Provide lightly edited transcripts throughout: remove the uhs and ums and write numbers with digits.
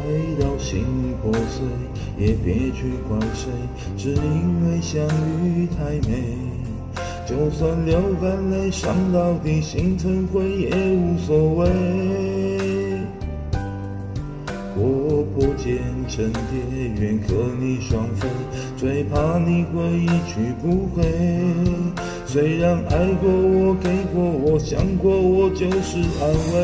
爱到心破碎，也别去怪谁，只因为相遇太美。就算流干泪，伤到底，心成灰也无所谓。我破茧成蝶，愿和你双飞，最怕你会一去不回。虽然爱过我，给过我，想过我，就是安慰。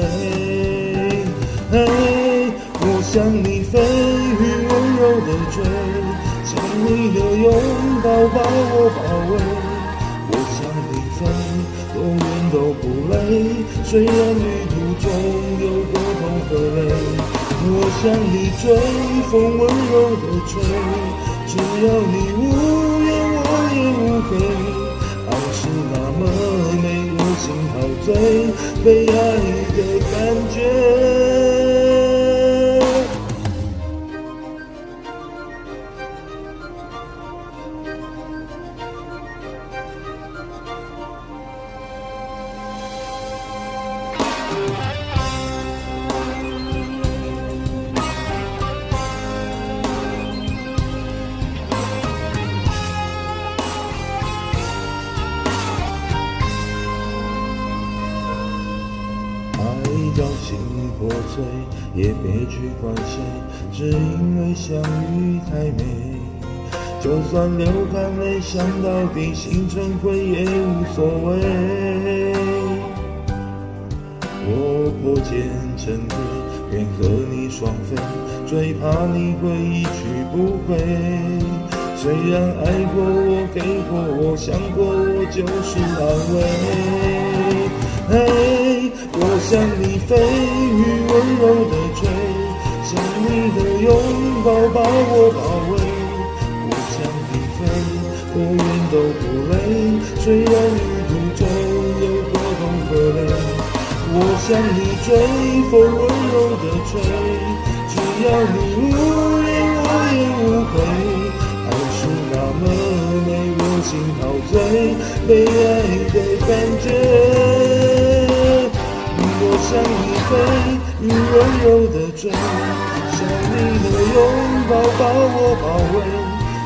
我向你飞，雨温柔的追，想你的拥抱把我包围。我向你飞，多远都不累，虽然旅途中有过痛和泪。我向你追，风温柔的吹，只要你无言我也无悔。爱是那么美，我心陶醉，被爱的感觉。爱到心破碎，也别去怪谁，只因为相遇太美。就算流干泪，想到底，心成灰也无所谓。我破茧成蝶，愿和你双飞，最怕你会一去不回。虽然爱过我，给过我，想过我，就是安慰。我向你飞，雨温柔的吹，想你的拥抱把我包围。我向你飞，多远都不累，虽然旅途中有过痛和泪。我向你追，风温柔的吹，只要你无言我也无悔。爱是那么美，我心陶醉，被爱的感觉。我向你飞，雨温柔的追，想你的拥抱把我包围。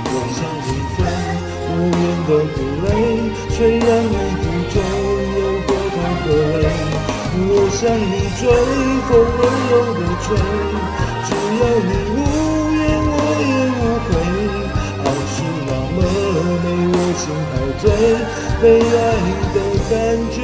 我向你飞，多远都不累，虽然旅途中有过痛和泪。我向你追，风温柔的吹，只要你无言我也无悔。爱是那么美，我心陶醉，被爱的感觉。